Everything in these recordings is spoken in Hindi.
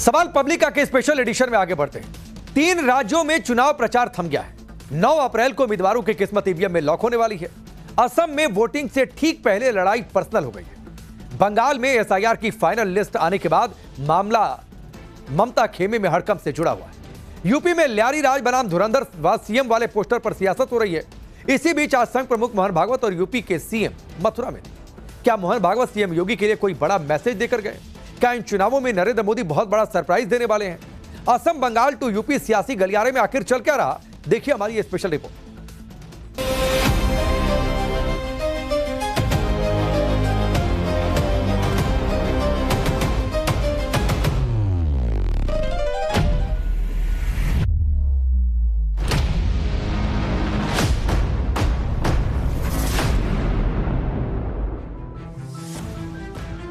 सवाल पब्लिका के स्पेशल एडिशन में आगे बढ़ते हैं। 3 राज्यों में चुनाव प्रचार थम गया है। 9 अप्रैल को उम्मीदवारों की किस्मत ईवीएम में लॉक होने वाली है। असम में वोटिंग से ठीक पहले लड़ाई पर्सनल हो गई है। बंगाल में एसआईआर की फाइनल लिस्ट आने के बाद मामला ममता खेमे में हड़कंप से जुड़ा हुआ है। यूपी में ल्यारी राज बनाम धुरंधर व सीएम वाले पोस्टर पर सियासत हो रही है। इसी बीच आज संघ प्रमुख मोहन भागवत और यूपी के सीएम मथुरा में। क्या मोहन भागवत सीएम योगी के लिए कोई बड़ा मैसेज देकर गए? क्या इन चुनावों में नरेंद्र मोदी बहुत बड़ा सरप्राइज देने वाले हैं? असम बंगाल टू यूपी सियासी गलियारे में आखिर चल क्या रहा, देखिए हमारी ये स्पेशल रिपोर्ट।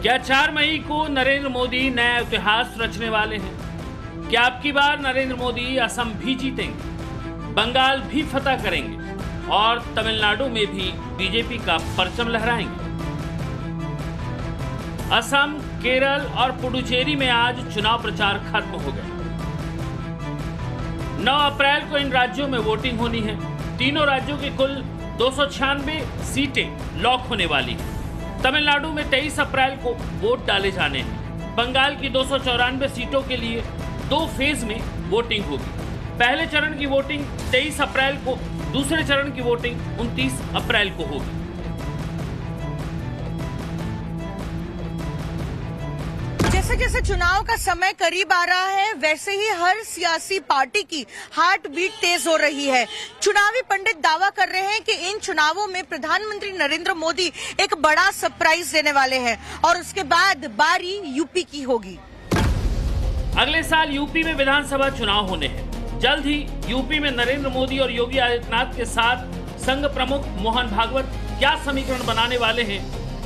क्या 4 मई को नरेंद्र मोदी नया इतिहास रचने वाले हैं? क्या अब की बार नरेंद्र मोदी असम भी जीतेंगे, बंगाल भी फतह करेंगे और तमिलनाडु में भी बीजेपी का परचम लहराएंगे? असम, केरल और पुडुचेरी में आज चुनाव प्रचार खत्म हो गया। 9 अप्रैल को इन राज्यों में वोटिंग होनी है। तीनों राज्यों की कुल 296 सीटें लॉक होने वाली हैं। तमिलनाडु में 23 अप्रैल को वोट डाले जाने हैं। बंगाल की 294 सीटों के लिए 2 फेज में वोटिंग होगी। पहले चरण की वोटिंग 23 अप्रैल को, दूसरे चरण की वोटिंग 29 अप्रैल को होगी। जैसे जैसे चुनाव का समय करीब आ रहा है, वैसे ही हर सियासी पार्टी की हार्ट बीट तेज हो रही है। चुनावी पंडित दावा कर रहे हैं कि इन चुनावों में प्रधानमंत्री नरेंद्र मोदी एक बड़ा सरप्राइज देने वाले हैं और उसके बाद बारी यूपी की होगी। अगले साल यूपी में विधानसभा चुनाव होने हैं। जल्द ही यूपी में नरेंद्र मोदी और योगी आदित्यनाथ के साथ संघ प्रमुख मोहन भागवत क्या समीकरण बनाने वाले हैं,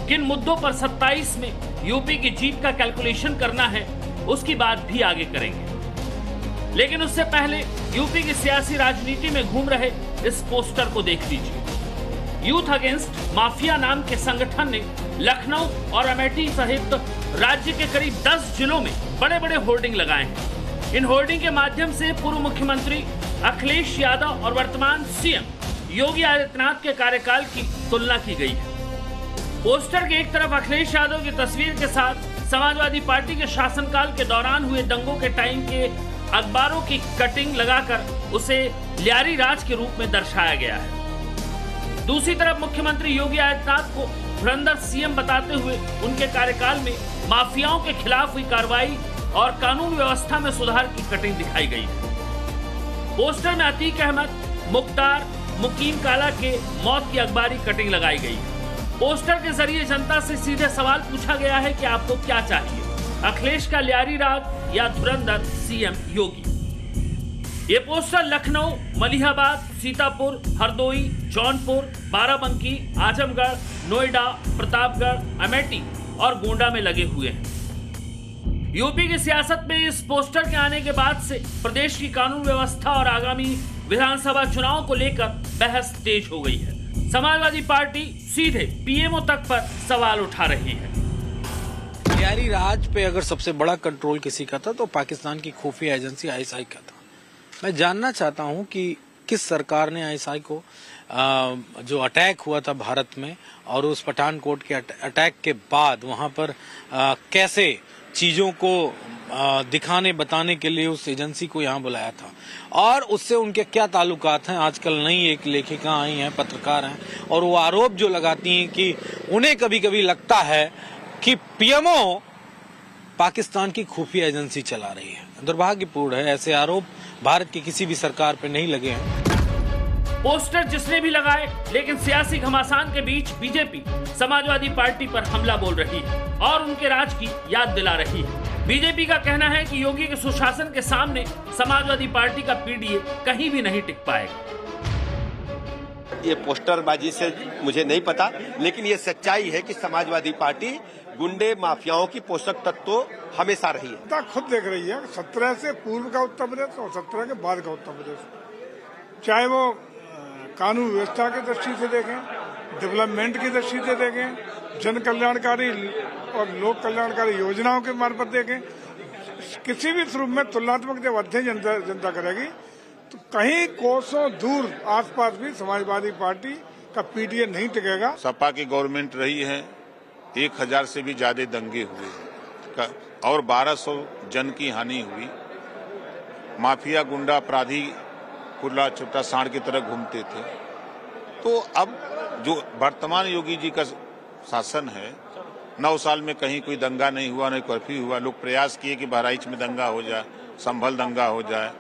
किन मुद्दों पर 27 में यूपी की जीत का कैलकुलेशन करना है, उसकी बात भी आगे करेंगे। लेकिन उससे पहले यूपी की सियासी राजनीति में घूम रहे इस पोस्टर को देख लीजिए। यूथ अगेंस्ट माफिया नाम के संगठन ने लखनऊ और अमेठी सहित राज्य के करीब 10 जिलों में बड़े बड़े होर्डिंग लगाए हैं। इन होर्डिंग के माध्यम से पूर्व मुख्यमंत्री अखिलेश यादव और वर्तमान सीएम योगी आदित्यनाथ के कार्यकाल की तुलना की गई है। पोस्टर के एक तरफ अखिलेश यादव की तस्वीर के साथ समाजवादी पार्टी के शासनकाल के दौरान हुए दंगों के टाइम के अखबारों की कटिंग लगाकर उसे ल्यारी राज के रूप में दर्शाया गया है। दूसरी तरफ मुख्यमंत्री योगी आदित्यनाथ को धुरंधर सीएम बताते हुए उनके कार्यकाल में माफियाओं के खिलाफ हुई कार्रवाई और कानून व्यवस्था में सुधार की कटिंग दिखाई गई है। पोस्टर में अतीक अहमद, मुख्तार, मुकीम काला के मौत की अखबारी कटिंग लगाई गई है। पोस्टर के जरिए जनता से सीधे सवाल पूछा गया है कि आपको क्या चाहिए, अखिलेश का ल्यारी राज या धुरंधर सीएम योगी? ये पोस्टर लखनऊ, मलिहाबाद, सीतापुर, हरदोई, जौनपुर, बाराबंकी, आजमगढ़, नोएडा, प्रतापगढ़, अमेठी और गोंडा में लगे हुए हैं। यूपी की सियासत में इस पोस्टर के आने के बाद से प्रदेश की कानून व्यवस्था और आगामी विधानसभा चुनाव को लेकर बहस तेज हो गई है। समाजवादी पार्टी सीधे पीएमओ तक पर सवाल उठा रही है। ल्यारी राज पे अगर सबसे बड़ा कंट्रोल किसी का था तो पाकिस्तान की खुफिया एजेंसी आईएसआई का था। मैं जानना चाहता हूं कि किस सरकार ने आईएसआई को जो अटैक हुआ था भारत में और उस पठानकोट के अटैक के बाद वहां पर कैसे चीजों को दिखाने बताने के लिए उस एजेंसी को यहाँ बुलाया था और उससे उनके क्या ताल्लुकात हैं। आजकल नई एक लेखिका आई हैं, पत्रकार हैं, और वो आरोप जो लगाती हैं कि उन्हें कभी कभी लगता है कि पीएमओ पाकिस्तान की खुफिया एजेंसी चला रही है। दुर्भाग्यपूर्ण है, ऐसे आरोप भारत की किसी भी सरकार पर नहीं लगे हैं। पोस्टर जिसने भी लगाए, लेकिन सियासी घमासान के बीच बीजेपी समाजवादी पार्टी पर हमला बोल रही है और उनके राज की याद दिला रही है। बीजेपी का कहना है कि योगी के सुशासन के सामने समाजवादी पार्टी का पीडीए कहीं भी नहीं टिक पाएगा। ये पोस्टरबाजी से मुझे नहीं पता, लेकिन ये सच्चाई है कि समाजवादी पार्टी गुंडे माफियाओं की पोषक तत्व तो हमेशा रही है। खुद देख रही है 17 से पूर्व का उत्तर प्रदेश और 17 के बाद का उत्तर प्रदेश, चाहे वो कानून व्यवस्था की दृष्टि से देखें, डेवलपमेंट की दृष्टि से देखें, जन कल्याणकारी और लोक कल्याणकारी योजनाओं के मार्फत देखें, किसी भी स्वरूप में तुलनात्मक जब अध्ययन जनता करेगी तो कहीं कोसों दूर आसपास भी समाजवादी पार्टी का पीडीए नहीं टिकेगा। सपा की गवर्नमेंट रही है, 1000 से भी ज्यादा दंगे हुए और 1200 जन की हानि हुई। माफिया गुंडा अपराधी खुला छुट्टा सांड की तरह घूमते थे। तो अब जो वर्तमान योगी जी का शासन है, 9 साल में कहीं कोई दंगा नहीं हुआ, नहीं कर्फ्यू हुआ। लोग प्रयास किए कि बहराइच में दंगा हो जाए, संभल दंगा हो जाए,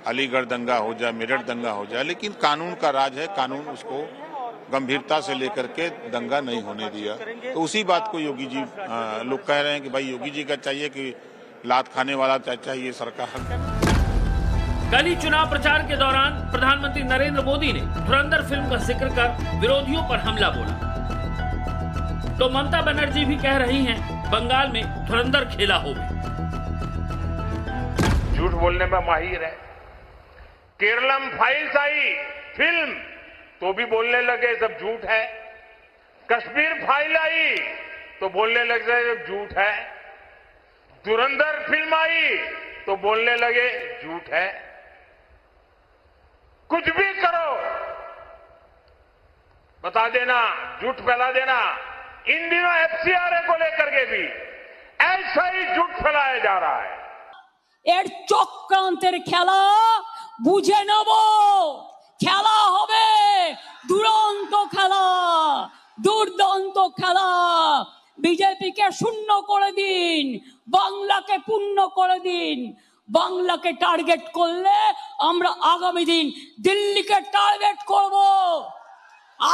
अलीगढ़ दंगा हो जाए, मेरठ दंगा हो जाए, लेकिन कानून का राज है, कानून उसको गंभीरता से लेकर के दंगा नहीं होने दिया। तो उसी बात को योगी जी लोग कह रहे हैं कि भाई योगी जी का चाहिए कि लात खाने वाला चाहिए सरकार। कल ही चुनाव प्रचार के दौरान प्रधानमंत्री नरेंद्र मोदी ने धुरंधर फिल्म का जिक्र कर विरोधियों पर हमला बोला, तो ममता बनर्जी भी कह रही हैं बंगाल में धुरंधर खेला हो। झूठ बोलने में माहिर है। केरलम फाइल्स आई फिल्म तो भी बोलने लगे सब झूठ है। कश्मीर फाइल आई तो बोलने लगे सब झूठ है। धुरंधर फिल्म आई तो बोलने लगे झूठ है। कुछ भी करो बता देना, झूठ फैला देना। इन दिनों एफसीआरए को लेकर के भी ऐसा ही झूठ फैलाया जा रहा है। এর চক্রান্তের খেলা বুঝে নেব, খেলা হবে দুরন্ত খেলা, দুর্দান্ত খেলা। বিজেপিকে শূন্য করে দিন, বাংলাকে পূর্ণ করে দিন। বাংলাকে টার্গেট করলে আমরা আগামী দিন দিল্লিকে টার্গেট করব।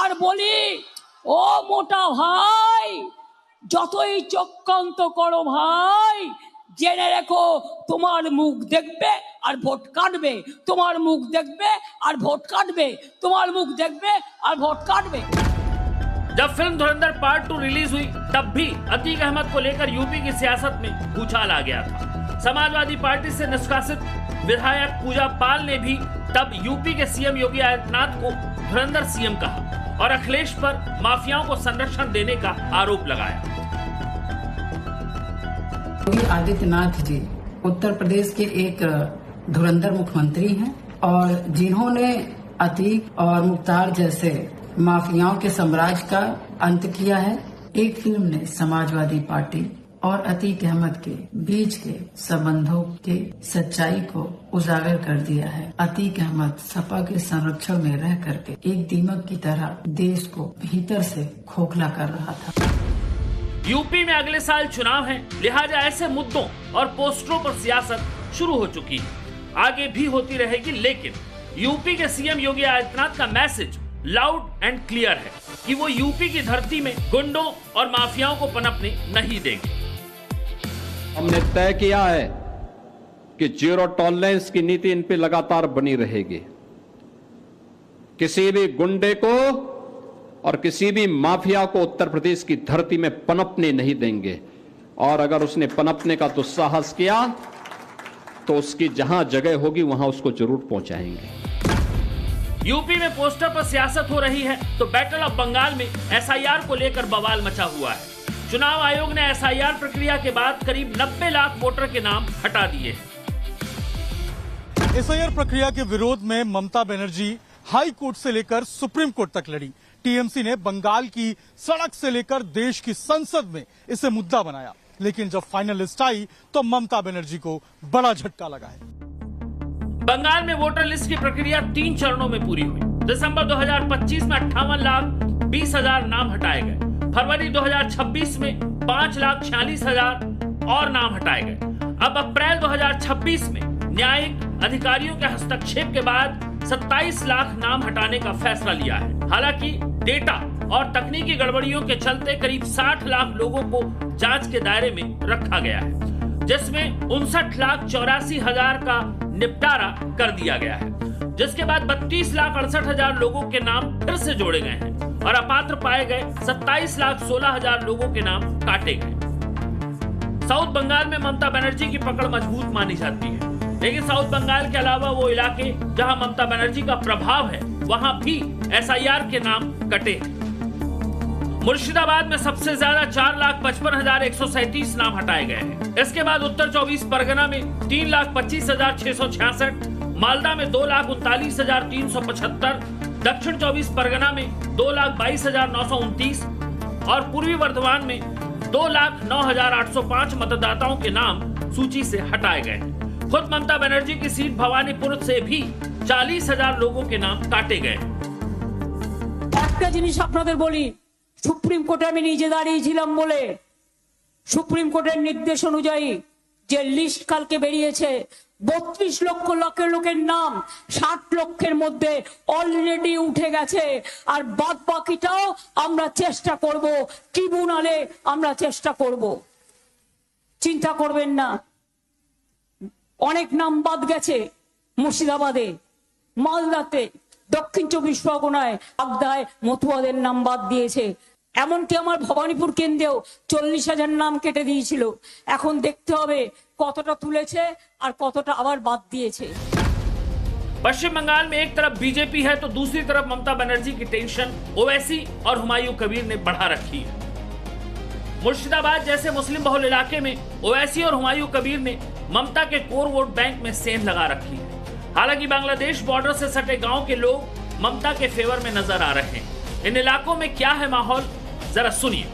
আর বলি ও মোটা ভাই, যতই চক্রান্ত করো ভাই, জেনে রেখো তোমার মুখ দেখবে আর ভোট কাটবে, তোমার মুখ দেখবে আর ভোট কাটবে, তোমার মুখ দেখবে আর ভোट काटবে। जब फिल्म धुरंधर पार्ट 2 रिलीज हुई तब भी अतीक अहमद को लेकर यूपी की सियासत में भूचाल आ गया था। समाजवादी पार्टी से निष्कासित विधायक पूजा पाल ने भी तब यूपी के सीएम योगी आदित्यनाथ को धुरंधर सीएम कहा और अखिलेश पर माफियाओं को संरक्षण देने का आरोप लगाया। योगी आदित्यनाथ जी उत्तर प्रदेश के एक धुरंधर मुख्यमंत्री हैं और जिन्होंने अतीक और मुख्तार जैसे माफियाओं के साम्राज्य का अंत किया है। एक फिल्म ने समाजवादी पार्टी और अतीक अहमद के बीच के संबंधों के सच्चाई को उजागर कर दिया है। अतीक अहमद सपा के संरक्षण में रह करके एक दीमक की तरह देश को भीतर से खोखला कर रहा था। यूपी में अगले साल चुनाव है, लिहाजा ऐसे मुद्दों और पोस्टरों पर सियासत शुरू हो चुकी है, आगे भी होती रहेगी। लेकिन यूपी के सीएम योगी आदित्यनाथ का मैसेज लाउड एंड क्लियर है कि वो यूपी की धरती में गुंडों और माफियाओं को पनपने नहीं देंगे। हमने तय किया है कि जीरो टॉलरेंस की नीति इन पे लगातार बनी रहेगी। किसी भी गुंडे को और किसी भी माफिया को उत्तर प्रदेश की धरती में पनपने नहीं देंगे और अगर उसने पनपने का दुस्साहस किया तो उसकी जहां जगह होगी वहां उसको जरूर पहुंचाएंगे। यूपी में पोस्टर पर सियासत हो रही है तो बैटल ऑफ बंगाल में एसआईआर को लेकर बवाल मचा हुआ है। चुनाव आयोग ने एसआईआर प्रक्रिया के बाद करीब 90 लाख वोटर के नाम हटा दिए हैं। एसआईआर प्रक्रिया के विरोध में ममता बनर्जी हाई कोर्ट से लेकर सुप्रीम कोर्ट तक लड़ी। टीएमसी ने बंगाल की सड़क से लेकर देश की संसद में इसे मुद्दा बनाया, लेकिन जब फाइनल लिस्ट आई तो ममता बनर्जी को बड़ा झटका लगा है। बंगाल में वोटर लिस्ट की प्रक्रिया 3 चरणों में पूरी हुई। दिसंबर 2025 में 58,20,000 नाम हटाए गए। फरवरी 2026 में 5,46,000 और नाम हटाए गए। अब अप्रैल 2026 में न्यायिक अधिकारियों के हस्तक्षेप के बाद 27 लाख नाम हटाने का फैसला लिया है। हालांकि डेटा और तकनीकी गड़बड़ियों के चलते करीब 60 लाख लोगों को जांच के दायरे में रखा गया है, जिसमें 59,84,000 का निपटारा कर दिया गया है, जिसके बाद 32,68,000 लोगों के नाम फिर से जोड़े गए हैं और अपात्र पाए गए 27,16,000 लोगों के नाम काटे गए। साउथ बंगाल में ममता बनर्जी की पकड़ मजबूत मानी जाती है, लेकिन साउथ बंगाल के अलावा वो इलाके जहां ममता बनर्जी का प्रभाव है वहां भी एसआईआर के नाम कटे हैं। मुर्शिदाबाद में सबसे ज्यादा 4,55,137 नाम हटाए गए हैं। इसके बाद उत्तर 24 परगना में 3,25,666, मालदा में 2,39,375, दक्षिण 24 परगना में 2,22,929 और पूर्वी वर्धमान में 2,09,805 मतदाताओं के नाम सूची से हटाए गए हैं। खुद ममता बनर्जी की सीट भवानीपुर से भी 40,000 लोगों के नाम काटे गए। একটা জিনিস আপনাদের বলি, সুপ্রিম কোর্টে আমি নিজে দাঁড়িয়েছিলাম বলে সুপ্রিম কোর্টের নির্দেশ অনুযায়ী যে লিস্ট কালকে বেরিয়েছে 32 লক্ষ লোকের নাম 60 লক্ষের মধ্যে অলরেডি উঠে গেছে। আর বাদ বাকিটাও আমরা চেষ্টা করব, ট্রিব্যুনালে আমরা চেষ্টা করব, চিন্তা করবেন না। অনেক নাম বাদ গেছে, মুর্শিদাবাদে, মালদাতে, দক্ষিণ 24 পরগনায়, বাগদায় মতুয়াদের নাম বাদ দিয়েছে। এমনকি আমার ভবানীপুর কেন্দ্রেও 40,000 নাম কেটে দিয়েছিল। এখন দেখতে হবে কতটা তুলেছে আর কতটা আবার বাদ দিয়েছে। पश्चिम बंगाल में एक तरफ बीजेपी है तो दूसरी तरफ ममता बनर्जी की टेंशन ओवैसी और हुमायूं कबीर ने बढ़ा रखी है। मुर्शिदाबाद जैसे मुस्लिम बहुल इलाके में ओवैसी और हुमायूं कबीर ने ममता के कोर वोट बैंक में सेंध लगा रखी है। हालांकि बांग्लादेश बॉर्डर से सटे गांव के लोग ममता के फेवर में नजर आ रहे हैं। इन इलाकों में क्या है माहौल, जरा सुनिए।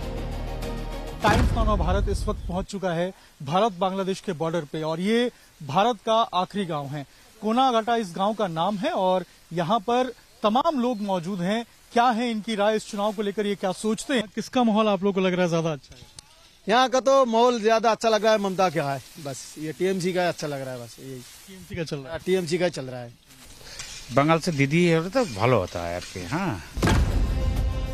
टाइम्स नाउ भारत इस वक्त पहुंच चुका है भारत बांग्लादेश के बॉर्डर पे और ये भारत का आखिरी गांव है। कोनाघाटा इस गांव का नाम है और यहाँ पर तमाम लोग मौजूद हैं। क्या है इनकी राय इस चुनाव को लेकर, ये क्या सोचते हैं, किसका माहौल आप लोग को लग रहा है ज्यादा अच्छा है? यहाँ का तो माहौल ज्यादा अच्छा लग रहा है ममता का है, बस ये टीएमसी का अच्छा लग रहा है, बस यही टीएमसी का चल रहा है। टीएमसी का चल रहा है। बंगाल से दीदी है तो ভালো होता है यार के। हाँ,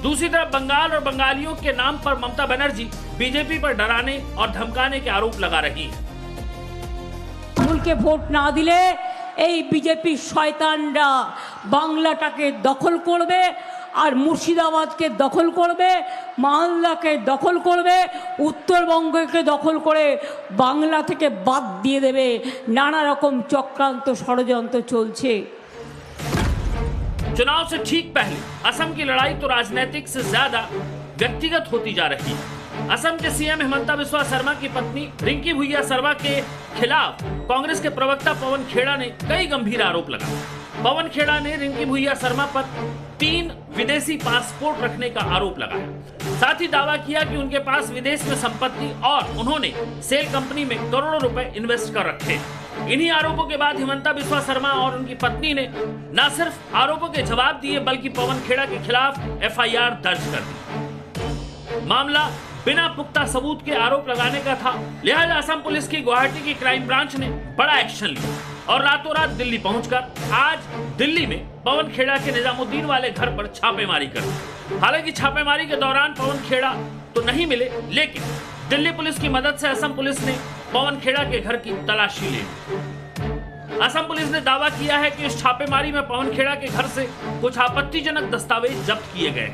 दूसरी तरफ बंगाल और बंगालियों के नाम पर ममता बनर्जी बीजेपी पर डराने और धमकाने के आरोप लगा रही है। তৃণমূলকে ভোট না দিলে এই বিজেপি শয়তানরা বাংলাটাকে দখল করবে আর মুর্শিদাবাদকে দখল করবে, মালদাকে দখল করবে, উত্তরবঙ্গকে দখল করে বাংলা থেকে বাদ দিয়ে দেবে। নানা রকম চক্রান্ত ষড়যন্ত্র চলছে। चुनाव से ठीक पहले असम की लड़ाई तो राजनीतिक से ज्यादा व्यक्तिगत होती जा रही है। असम के सीएम हिमंता बिस्वा शर्मा की पत्नी रिंकी भुइया शर्मा के खिलाफ कांग्रेस के प्रवक्ता पवन खेड़ा ने कई गंभीर आरोप लगाए। पवन खेड़ा ने रिंकी भुइया शर्मा पर 3 विदेशी पासपोर्ट रखने का आरोप लगाया। साथ ही दावा किया कि उनके पास विदेश में संपत्ति और उन्होंने सेल कंपनी में करोड़ों रुपए इन्वेस्ट कर रखे। इन्हीं आरोपों के बाद हिमंता बिस्वा शर्मा और उनकी पत्नी ने न सिर्फ आरोपों के जवाब दिए बल्कि पवन खेड़ा के खिलाफ एफआईआर दर्ज कर दी। मामला बिना पुख्ता सबूत के आरोप लगाने का था, लिहाजा असम पुलिस की गुवाहाटी की क्राइम ब्रांच ने बड़ा एक्शन लिया और रातों रात दिल्ली पहुंचकर आज दिल्ली में पवन खेड़ा के निजामुद्दीन वाले घर पर छापेमारी कर दी। हालांकि छापेमारी के दौरान पवन खेड़ा तो नहीं मिले, लेकिन दिल्ली पुलिस की मदद से असम पुलिस ने पवन खेड़ा के घर की तलाशी ली। असम पुलिस ने दावा किया है कि इस छापेमारी में पवन खेड़ा के घर से कुछ आपत्तिजनक दस्तावेज जब्त किए गए।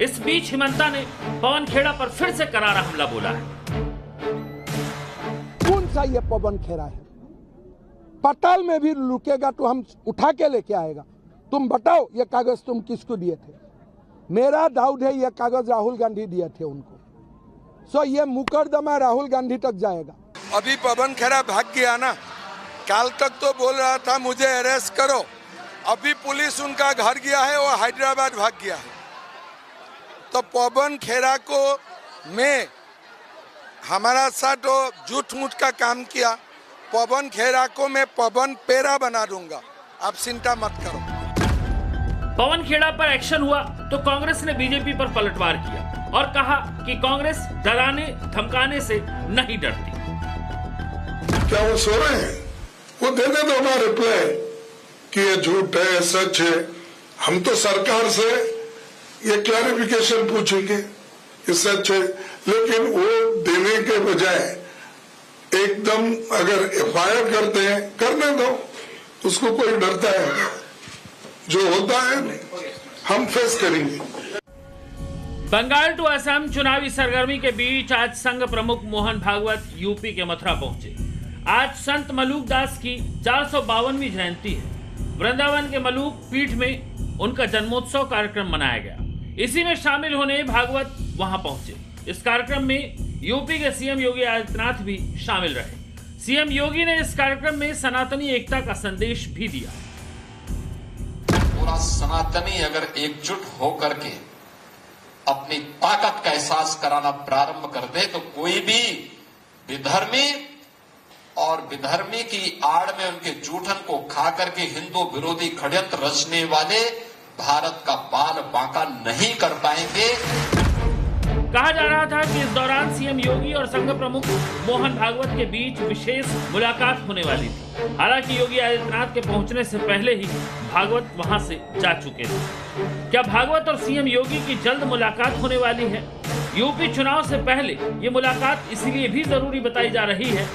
इस बीच हिमंता ने पवन खेड़ा पर फिर से करारा हमला बोला है। कौन सा ये पवन खेड़ा है? पताल में भी लुकेगा तो हम उठा के लेके आएगा। तुम बताओ ये कागज तुम किसको दिए थे? मेरा डाउट है ये कागज राहुल गांधी दिए थे उनको। सो ये मुकदमा राहुल गांधी तक जाएगा। अभी पवन खेड़ा भाग गया ना, काल तक तो बोल रहा था मुझे अरेस्ट करो, अभी पुलिस उनका घर गया है, वो हैदराबाद भाग गया है। तो पवन खेड़ा को मैं हमारा साथ तो झूठ मूठ का काम किया, पवन खेड़ा को मैं पवन पेरा बना दूंगा, आप चिंता मत करो। पवन खेड़ा पर एक्शन हुआ तो कांग्रेस ने बीजेपी पर पलटवार किया और कहा कि कांग्रेस डराने धमकाने से नहीं डरती। क्या वो सो रहे हैं? वो देने दो हमारा रिप्लाई कि ये झूठ है सच है। हम तो सरकार से ये क्लैरिफिकेशन पूछेंगे कि सच है, लेकिन वो देने के बजाय एकदम अगर एफआईआर करते हैं करने दो, उसको कोई डरता है? जो होता है हम फेस करेंगे। बंगाल टू असम चुनावी सरगर्मी के बीच आज संघ प्रमुख मोहन भागवत यूपी के मथुरा पहुंचे। आज संत मलूक दास की 452वीं जयंती है। वृंदावन के मलूक पीठ में उनका जन्मोत्सव कार्यक्रम मनाया गया। इसी में शामिल होने भागवत वहां पहुंचे। इस कार्यक्रम में यूपी के सीएम योगी आदित्यनाथ भी शामिल रहे। सीएम योगी ने इस कार्यक्रम में सनातनी एकता का संदेश भी दिया। पूरा सनातनी अगर एकजुट होकर के अपनी ताकत का एहसास कराना प्रारंभ कर दे तो कोई भी विधर्मी और विधर्मी की आड़ में उनके जूठन को खा करके हिंदू विरोधी षड्यंत्र रचने वाले भारत का बाल बांका नहीं कर पाएंगे। कहा जा रहा था कि इस दौरान सीएम योगी और संघ प्रमुख मोहन भागवत के बीच विशेष मुलाकात होने वाली थी। हालांकि योगी आदित्यनाथ के पहुंचने से पहले ही भागवत वहां से जा चुके थे। क्या भागवत और सीएम योगी की जल्द मुलाकात होने वाली है? यूपी चुनाव से पहले ये मुलाकात इसलिए भी जरूरी बताई जा रही है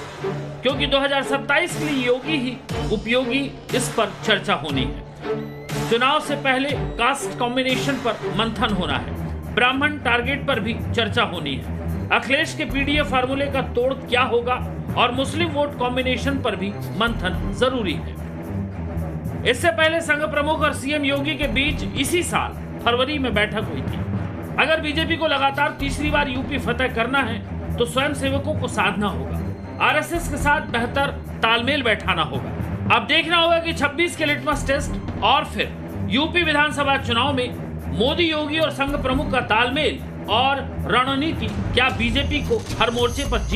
क्योंकि 2027 के लिए योगी ही उपयोगी, इस पर चर्चा होनी है। चुनाव से पहले कास्ट कॉम्बिनेशन पर मंथन होना है। ब्राह्मण टारगेट पर भी चर्चा होनी है। अखिलेश के पीडीए फार्मूले का तोड़ क्या होगा और मुस्लिम वोट कॉम्बिनेशन पर भी मंथन जरूरी है। इससे पहले संघ प्रमुख और सीएम योगी के बीच इसी साल फरवरी में बैठक हुई थी। अगर बीजेपी को लगातार तीसरी बार यूपी फतह करना है तो स्वयंसेवकों को साधना होगा, आरएसएस के साथ बेहतर तालमेल बैठाना होगा। अब देखना होगा कि 26 के लिटमस टेस्ट और फिर यूपी विधानसभा चुनाव में मोदी, योगी और संघ प्रमुख का तालमेल और रणनीति क्या बीजेपी को हर मोर्चे पर जीत